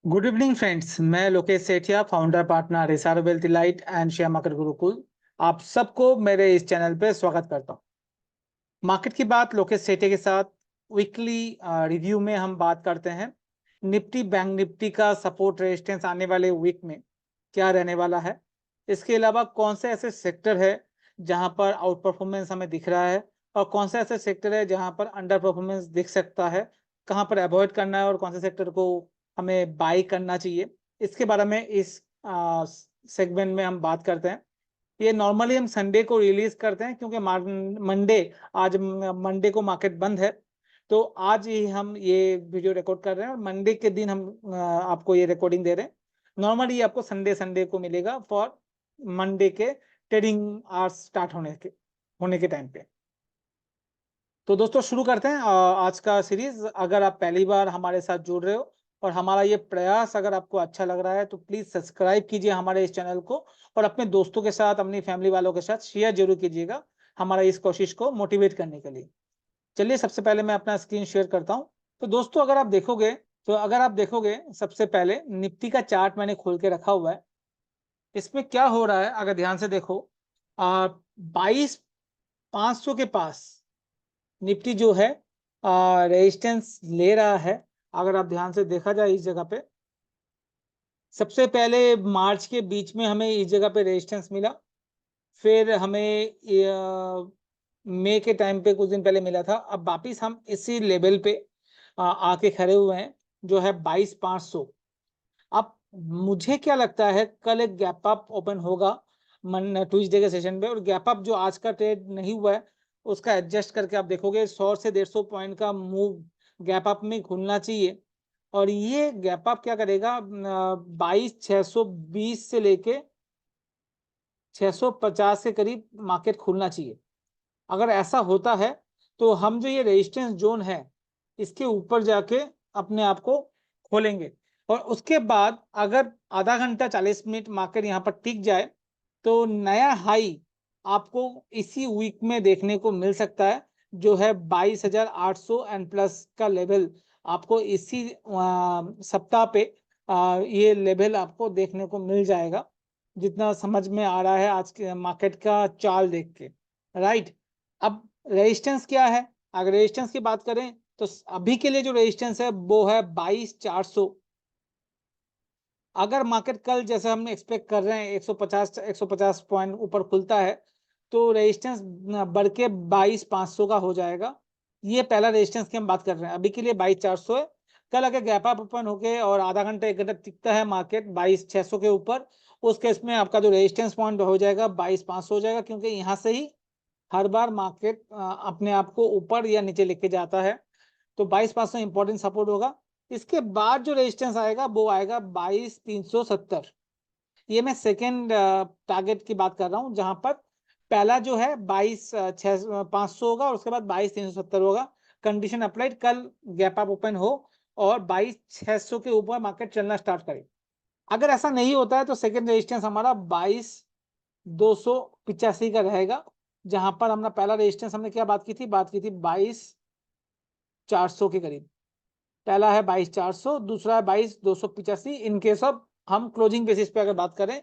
Good evening friends. मैं Lokesh Sethia, founder partner रिसार wealth light and share market Gurukul. आप सबको मेरे इस चैनल पे स्वागत करता हूँ। मार्केट की बात लोकेश सेठिया के साथ वीकली रिव्यू में हम बात करते हैं। निफ्टी बैंक निफ्टी का सपोर्ट रेजिस्टेंस आने वाले वीक में क्या रहने वाला है, इसके अलावा कौन से ऐसे सेक्टर है जहां पर आउट परफॉर्मेंस हमें दिख रहा है और कौन से ऐसे सेक्टर है जहां पर अंडर परफॉर्मेंस दिख सकता है, कहां पर अवॉइड करना है और कौन से सेक्टर को हमें बाई करना चाहिए, इसके बारे में इस सेगमेंट में हम बात करते हैं। ये नॉर्मली हम संडे को रिलीज करते हैं क्योंकि मंडे आज मंडे को मार्केट बंद है, तो आज ही हम ये वीडियो रिकॉर्ड कर रहे हैं और मंडे के दिन हम आपको ये रिकॉर्डिंग दे रहे हैं। नॉर्मली आपको संडे संडे को मिलेगा फॉर मंडे के ट्रेडिंग आवर्स स्टार्ट होने के टाइम पे। तो दोस्तों शुरू करते हैं आज का सीरीज। अगर आप पहली बार हमारे साथ जुड़ रहे हो और हमारा ये प्रयास अगर आपको अच्छा लग रहा है तो प्लीज सब्सक्राइब कीजिए हमारे इस चैनल को और अपने दोस्तों के साथ, अपनी फैमिली वालों के साथ शेयर जरूर कीजिएगा हमारा इस कोशिश को मोटिवेट करने के लिए। चलिए सबसे पहले मैं अपना स्क्रीन शेयर करता हूँ। तो दोस्तों अगर आप देखोगे सबसे पहले निफ्टी का चार्ट मैंने खोल के रखा हुआ है। इसमें क्या हो रहा है अगर ध्यान से देखो, 22,500 के पास निफ्टी जो है रेजिस्टेंस ले रहा है। अगर आप ध्यान से देखा जाए इस जगह पे, सबसे पहले मार्च के बीच में हमें इस जगह पे रेजिस्टेंस मिला, फिर हमें मई के टाइम पे कुछ दिन पहले मिला था। अब वापिस हम इसी लेवल पे आके खड़े हुए हैं जो है 22,500। अब मुझे क्या लगता है कल एक गैप अप ओपन होगा ट्यूसडे के सेशन पे, और गैप अप जो आज का ट्रेड नहीं हुआ है उसका एडजस्ट करके आप देखोगे 100 से 150 पॉइंट का मूव गैप अप में खुलना चाहिए। और ये गैप अप क्या करेगा, 22,620 से लेके 650 के करीब मार्केट खुलना चाहिए। अगर ऐसा होता है तो हम जो ये रेजिस्टेंस जोन है इसके ऊपर जाके अपने आप को खोलेंगे, और उसके बाद अगर आधा घंटा 40 मिनट मार्केट यहाँ पर टिक जाए तो नया हाई आपको इसी वीक में देखने को मिल सकता है जो है 22,800 एंड प्लस का लेवल। आपको इसी सप्ताह पे ये लेवल आपको देखने को मिल जाएगा, जितना समझ में आ रहा है आज के मार्केट का चाल देख के। राइट। अब रेजिस्टेंस क्या है, अगर रेजिस्टेंस की बात करें तो अभी के लिए जो रेजिस्टेंस है वो है 22,400। अगर मार्केट कल जैसे हमने एक्सपेक्ट कर रहे हैं 150 पॉइंट ऊपर खुलता है तो रेजिस्टेंस बढ़ के 22,500 का हो जाएगा। ये पहला रेजिस्टेंस की हम बात कर रहे हैं, अभी के लिए 22,400 है। कल अगर गैप अप ओपन होके और आधा घंटा एक घंटा टिकता है मार्केट 22,600 के ऊपर, उस केस में आपका जो रेजिस्टेंस पॉइंट हो जाएगा 22,500 हो जाएगा, क्योंकि यहाँ से ही हर बार मार्केट अपने आप को ऊपर या नीचे लेके जाता है। तो 22,500 इंपॉर्टेंट सपोर्ट होगा। इसके बाद जो रेजिस्टेंस आएगा वो आएगा 22,370। ये मैं सेकेंड टारगेट की बात कर रहा हूँ, जहां पर पहला जो है 22,500 होगा और उसके बाद 22,370 होगा। कंडीशन अप्लाइड, कल गैप अप ओपन हो और 22,600 के ऊपर मार्केट चलना स्टार्ट करे। अगर ऐसा नहीं होता है तो सेकेंड रेजिस्टेंस हमारा 22,285 का रहेगा, जहां पर हमने पहला रेजिस्टेंस हमने क्या बात की थी 22,400 के करीब। पहला है 22,400, दूसरा है 22,285। इन केस ऑफ हम क्लोजिंग बेसिस पे अगर बात करें,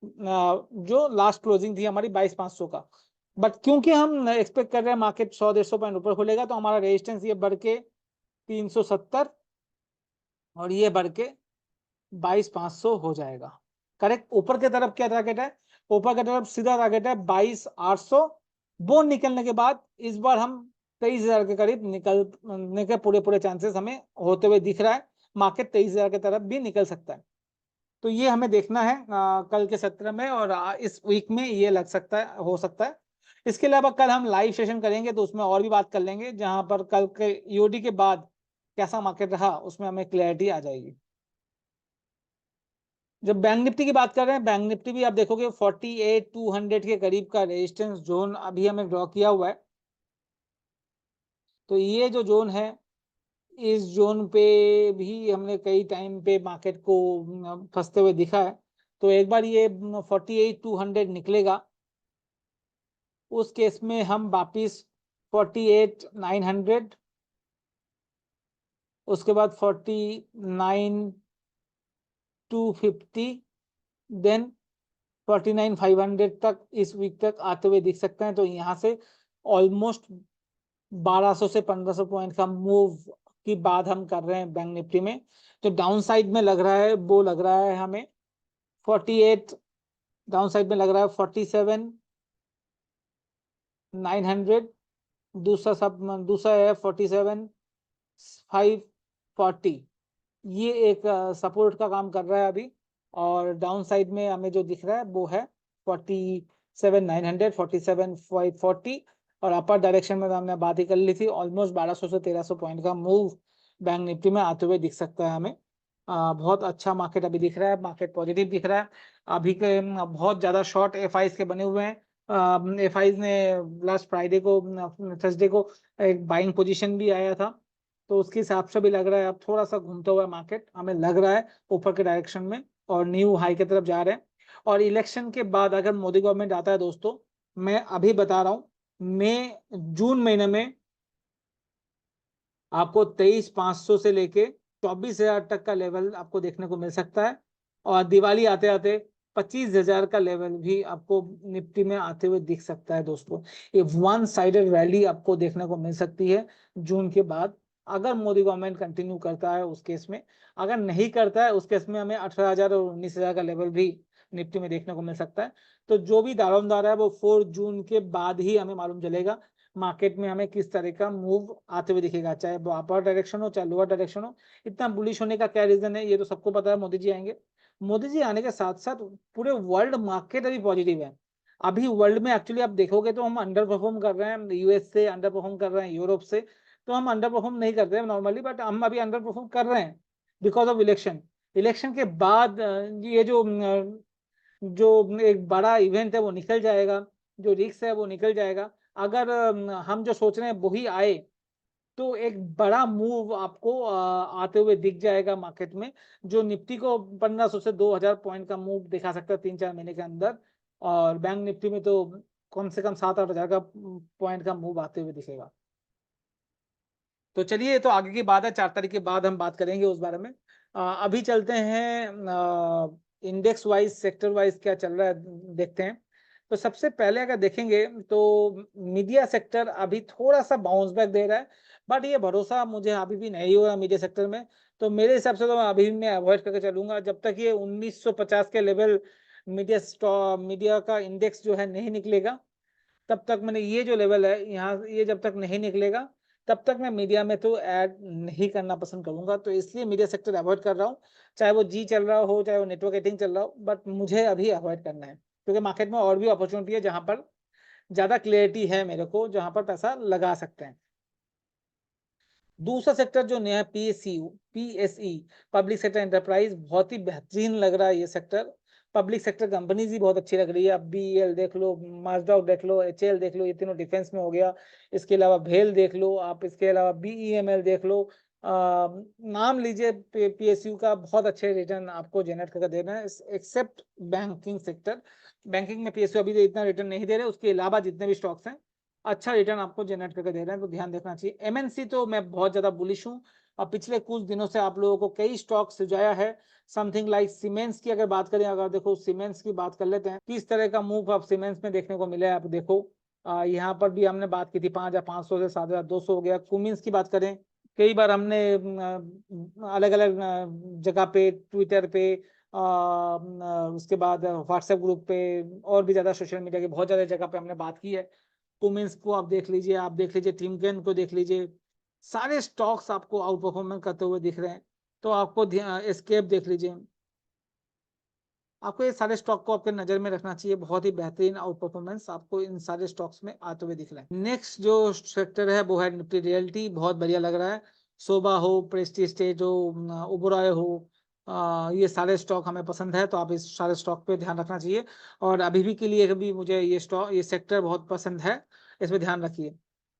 जो लास्ट क्लोजिंग थी हमारी 22,500 का, बट क्योंकि हम एक्सपेक्ट कर रहे हैं मार्केट 100-150 पॉइंट ऊपर खुलेगा तो हमारा रेजिस्टेंस ये बढ़ के 370 और ये बढ़ के 22,500 हो जाएगा। करेक्ट। ऊपर की तरफ क्या टारगेट है, ऊपर की तरफ सीधा टारगेट है 22,800। वो निकलने के बाद इस बार हम 23,000 के करीब निकलने के पूरे पूरे चांसेस हमें होते हुए दिख रहा है। मार्केट 23,000 की तरफ भी निकल सकता है। तो ये हमें देखना है कल के सत्र में, और इस वीक में ये लग सकता है, हो सकता है। इसके अलावा कल हम लाइव सेशन करेंगे तो उसमें और भी बात कर लेंगे, जहां पर कल के ईओडी के बाद कैसा मार्केट रहा उसमें हमें क्लैरिटी आ जाएगी। जब बैंक निफ्टी की बात कर रहे हैं, बैंक निफ्टी भी आप देखोगे 48,200 के करीब का रेजिस्टेंस जोन अभी हमें ड्रॉ किया हुआ है। तो ये जो जोन है, इस जोन पे भी हमने कई टाइम पे मार्केट को फंसते हुए दिखा है। तो एक बार ये 48,200 निकलेगा, उस केस में हम वापिस 48,900, उसके बाद 49 250, देन 49,500 तक इस वीक तक आते हुए दिख सकते हैं। तो यहाँ से ऑलमोस्ट 1200 से 1500 पॉइंट का मूव की बात हम कर रहे हैं बैंक निफ्टी में। तो डाउन साइड में लग रहा है, वो लग रहा है हमें 48, डाउन साइड में लग रहा है 47,900, दूसरा है 47,540। ये एक सपोर्ट का काम कर रहा है अभी। और डाउन साइड में हमें जो दिख रहा है वो है 47,900, 47,540। और अपर डायरेक्शन में हमने बात ही कर ली थी, ऑलमोस्ट 1200 से 1300 पॉइंट का मूव बैंक निफ्टी में आते हुए दिख सकता है हमें। बहुत अच्छा मार्केट अभी दिख रहा है, मार्केट पॉजिटिव दिख रहा है। अभी के बहुत ज्यादा शॉर्ट एफआईज के बने हुए हैं। एफआईज ने लास्ट फ्राइडे को, थर्सडे को एक बाइंग पोजीशन भी आया था, तो उसके हिसाब से भी लग रहा है अब थोड़ा सा घूमता हुआ मार्केट हमें लग रहा है ऊपर के डायरेक्शन में और न्यू हाई की तरफ जा रहे हैं। और इलेक्शन के बाद अगर मोदी गवर्नमेंट आता है दोस्तों, मैं अभी बता रहा हूँ, मई जून महीने में आपको 23,500 से लेके 24,000 तक का लेवल आपको देखने को मिल सकता है। और दिवाली आते आते 25,000 का लेवल भी आपको निफ्टी में आते हुए दिख सकता है दोस्तों। ये वन साइडेड रैली आपको देखने को मिल सकती है जून के बाद, अगर मोदी गवर्नमेंट कंटिन्यू करता है उस केस में। अगर नहीं करता है उस केस में हमें 18,000 और 19,000 का लेवल भी निफ्टी में देखने को मिल सकता है। तो जो भी दारोमदार है वो 4 जून के बाद ही हमें मालूम चलेगा मार्केट में हमें किस तरह का मूव आते हुए दिखेगा, चाहे वो अपर डायरेक्शन हो चाहे लोअर डायरेक्शन हो। इतना बुलिश होने का क्या रीजन है ये तो सबको पता है, मोदी जी आएंगे। मोदी जी आने के साथ साथ पूरे वर्ल्ड मार्केट अभी पॉजिटिव है। अभी वर्ल्ड में एक्चुअली आप देखोगे तो हम अंडर परफॉर्म कर रहे हैं, यूएस से अंडर परफॉर्म कर रहे हैं, यूरोप से तो हम अंडर परफॉर्म नहीं करते हैं नॉर्मली, बट हम अभी अंडर परफॉर्म कर रहे हैं बिकॉज ऑफ इलेक्शन। इलेक्शन के बाद ये जो एक बड़ा इवेंट है वो निकल जाएगा, जो रिस्क है वो निकल जाएगा। अगर हम जो सोच रहे हैं वही आए तो एक बड़ा मूव आपको आते हुए दिख जाएगा मार्केट में, जो निफ्टी को 1500 से 2000 पॉइंट का मूव दिखा सकता है 3-4 महीने के अंदर। और बैंक निफ्टी में तो कम से कम 7-8 हजार का पॉइंट का मूव आते हुए दिखेगा। तो चलिए, तो आगे की बात है, 4 तारीख के बाद हम बात करेंगे उस बारे में। अभी चलते हैं इंडेक्स वाइज, सेक्टर वाइज क्या चल रहा है देखते हैं। तो सबसे पहले अगर देखेंगे तो मीडिया सेक्टर अभी थोड़ा सा बाउंस बैक दे रहा है, बट ये भरोसा मुझे अभी भी नहीं हो रहा मीडिया सेक्टर में। तो मेरे हिसाब से तो मैं अभी मैं अवॉइड करके चलूंगा जब तक ये 1950 के लेवल मीडिया का इंडेक्स जो है नहीं निकलेगा। तब तक मैंने ये जो लेवल है यहाँ, ये जब तक नहीं निकलेगा तब तक मैं मीडिया में तो ऐड नहीं करना पसंद करूंगा। तो इसलिए मीडिया सेक्टर अवॉइड कर रहा हूँ, चाहे वो जी चल रहा हो चाहे वो नेटवर्क एडिटिंग चल रहा हो, बट मुझे अभी अवॉइड करना है क्योंकि मार्केट में और भी अपॉर्चुनिटी है जहां पर ज्यादा क्लियरिटी है मेरे को, जहां पर पैसा लगा सकते हैं। दूसरा सेक्टर जो नया पीएसई, पब्लिक सेक्टर एंटरप्राइज, बहुत ही बेहतरीन लग रहा है ये सेक्टर। पब्लिक सेक्टर कंपनीज ही बहुत अच्छी लग रही है। आप बीईएल देख लो, माजडॉक देख लो, एचएएल देख लो, ये तीनों डिफेंस में हो गया। इसके अलावा भेल देख लो आप, इसके अलावा बीईएमएल देख लो। नाम लीजिए पीएसयू का, बहुत अच्छे रिटर्न आपको जनरेट करके दे रहे हैं एक्सेप्ट बैंकिंग सेक्टर। बैंकिंग में पीएसयू अभी इतना रिटर्न नहीं दे रहे, उसके अलावा जितने भी स्टॉक्स हैं अच्छा रिटर्न आपको जनरेट करके दे रहे हैं, तो ध्यान देखना चाहिए। एमएनसी तो मैं बहुत ज्यादा बुलिश हूँ और पिछले कुछ दिनों से आप लोगों को कई स्टॉक सुझाया है। समथिंग लाइक सीमेंस की अगर बात करें, अगर देखो सीमेंस की बात कर लेते हैं, किस तरह का मूव आप सीमेंस में देखने को मिला है आप देखो। यहाँ पर भी हमने बात की थी 5,500 से 7,200 हो गया। कुमिन्स की बात करें, कई बार हमने अलग अलग जगह पे, ट्विटर पे, उसके बाद व्हाट्सएप ग्रुप पे, और भी ज्यादा सोशल मीडिया की बहुत ज्यादा जगह पे हमने बात की है। कुमिन्स को आप देख लीजिए, आप देख लीजिए टिमकेन को देख लीजिए, सारे स्टॉक्स आपको आउट परफॉर्मेंस करते हुए दिख रहे हैं। तो आपको एस्केप देख लीजिए, आपको ये सारे स्टॉक को आपके नजर में रखना चाहिए। बहुत ही बेहतरीन आउट परफॉर्मेंस आपको इन सारे स्टॉक्स में आते हुए दिख रहा है। नेक्स्ट जो सेक्टर है वो है निफ्टी रियल्टी, बहुत बढ़िया लग रहा है। शोभा हो, प्रेस्टीज स्टेज हो, ओबरॉय हो, ये सारे स्टॉक हमें पसंद है, तो आप इस सारे स्टॉक पे ध्यान रखना चाहिए। और अभी भी के लिए भी मुझे ये स्टॉक, ये सेक्टर बहुत पसंद है, इसमें ध्यान रखिए।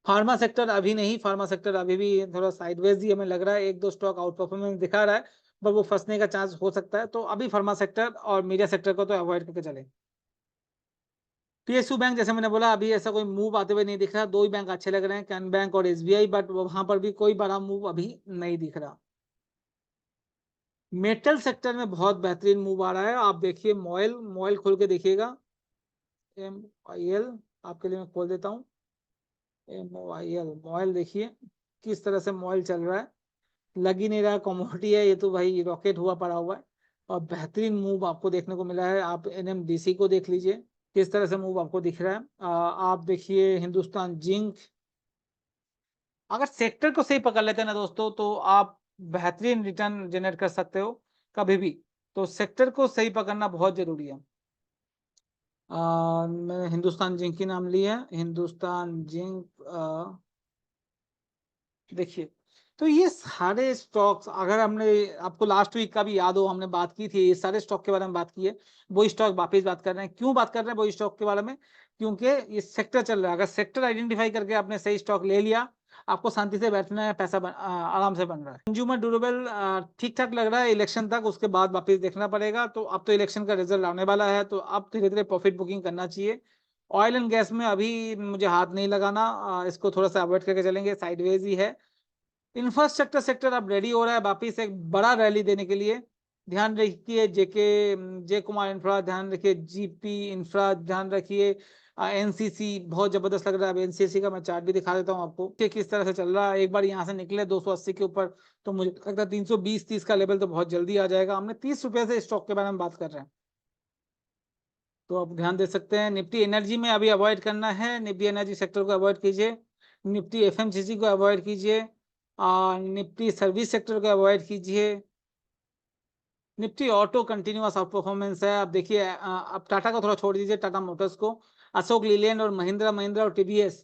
फार्मा सेक्टर अभी नहीं, फार्मा सेक्टर अभी भी थोड़ा साइडवेज ही हमें लग रहा है, एक दो स्टॉक आउट परफॉर्मेंस दिखा रहा है पर वो फंसने का चांस हो सकता है। तो अभी फार्मा सेक्टर और मीडिया सेक्टर को तो अवॉइड करके चले। पीएसयू बैंक जैसे मैंने बोला अभी ऐसा कोई मूव आते हुए नहीं दिख रहा, दो ही बैंक अच्छे लग रहे हैं, कैन बैंक और एसबीआई, बट वहां पर भी कोई बड़ा मूव अभी नहीं दिख रहा। मेटल सेक्टर में बहुत बेहतरीन मूव आ रहा है। आप देखिए मॉयल, मॉयल खोल के देखिएगा, MOIL आपके लिए मैं खोल देता हूँ। MOIL, मॉयल देखिए किस तरह से मॉयल चल रहा है, लग ही नहीं रहा कमोडिटी है ये तो भाई, रॉकेट हुआ पड़ा हुआ है। और बेहतरीन मूव आपको देखने को मिला है। आप NMDC को देख लीजिए किस तरह से मूव आपको दिख रहा है। आप देखिए हिंदुस्तान जिंक, अगर सेक्टर को सही पकड़ लेते हैं ना दोस्तों, तो आप बेहतरीन रिटर्न जनरेट कर सकते हो कभी भी। तो सेक्टर को सही पकड़ना बहुत जरूरी है। मैंने हिंदुस्तान जिंक की नाम लिया है, हिंदुस्तान जिंक देखिए। तो ये सारे स्टॉक्स, अगर हमने आपको लास्ट वीक का भी याद हो, हमने बात की थी, ये सारे स्टॉक के बारे में बात की है। वो स्टॉक वापस बात कर रहे हैं। क्यों बात कर रहे हैं वो स्टॉक के बारे में? क्योंकि ये सेक्टर चल रहा है। अगर सेक्टर आइडेंटिफाई करके आपने सही स्टॉक ले लिया, आपको शांति से बैठना है, पैसा आराम से बन रहा है। कंज्यूमर ड्यूरेबल ठीक ठाक लग रहा है इलेक्शन तक, उसके बाद वापस देखना पड़ेगा। तो अब तो इलेक्शन का रिजल्ट आने वाला है, तो अब धीरे धीरे प्रॉफिट बुकिंग करना चाहिए। ऑयल एंड गैस में अभी मुझे हाथ नहीं लगाना, इसको थोड़ा सा अवॉइड करके चलेंगे, साइडवेज ही है। इंफ्रास्ट्रक्चर सेक्टर अब रेडी हो रहा है वापिस एक बड़ा रैली देने के लिए। ध्यान रखिए जे कुमार इंफ्रा, ध्यान रखिए GP इंफ्रा, ध्यान रखिए NCC बहुत जबरदस्त लग रहा है। अब NCC का मैं चार्ट भी दिखा देता हूँ आपको कि किस तरह से चल रहा है। एक बार यहाँ से निकले 280 के ऊपर, तो मुझे लगता है 320-30 का लेवल तो बहुत जल्दी आ जाएगा। हमने 30 रुपए से स्टॉक के बारे में बात कर रहे हैं, तो आप ध्यान दे सकते हैं। निफ्टी एनर्जी में अभी अवॉइड करना है, निफ्टी एनर्जी सेक्टर को अवॉइड कीजिए। निफ्टी FMCG को अवॉइड कीजिए। निफ्टी सर्विस सेक्टर को अवॉइड कीजिए। Nifty auto continuous out performance है। आप देखिए, अब टाटा को थोड़ा छोड़ दीजिए, टाटा मोटर्स को, अशोक लीलैंड और महिंद्रा महिंद्रा और TVS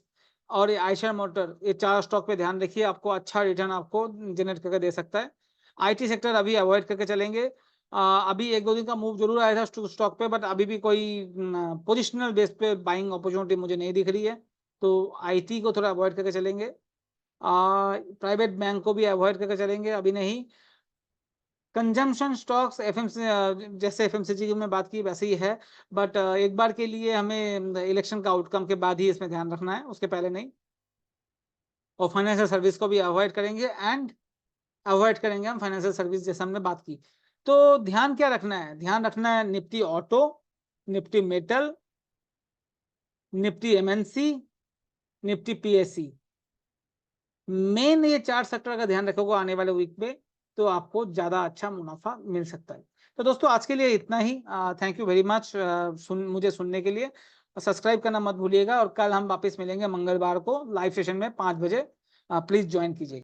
और ये आयशर मोटर, ये 4 स्टॉक पे ध्यान रखिए, आपको अच्छा रिटर्न आपको जनरेट करके दे सकता है। IT सेक्टर अभी अवॉइड करके चलेंगे। अभी 1-2 दिन का मूव जरूर आया था स्टॉक पे, बट अभी भी कोई पोजिशनल बेस पे बाइंग अपॉर्चुनिटी मुझे नहीं दिख रही है, तो IT को थोड़ा अवॉइड करके चलेंगे। प्राइवेट बैंक को भी अवॉइड करके चलेंगे, अभी नहीं। कंजम्पशन स्टॉक्स जैसे FMCG में बात की वैसे ही है, बट एक बार के लिए हमें इलेक्शन का आउटकम के बाद ही इसमें ध्यान रखना है, उसके पहले नहीं। और फाइनेंशियल सर्विस को भी अवॉइड करेंगे, एंड अवॉइड करेंगे हम फाइनेंशियल सर्विस जैसे हमने बात की। तो ध्यान क्या रखना है? ध्यान रखना है Nifty auto, Nifty metal, Nifty MNC, Nifty PSE। Main ये 4 सेक्टर का ध्यान रखोगे आने वाले वीक में, तो आपको ज्यादा अच्छा मुनाफा मिल सकता है। तो दोस्तों आज के लिए इतना ही। थैंक यू वेरी मच मुझे सुनने के लिए। सब्सक्राइब करना मत भूलिएगा, और कल हम वापस मिलेंगे मंगलवार को लाइव सेशन में 5 बजे। प्लीज ज्वाइन कीजिएगा।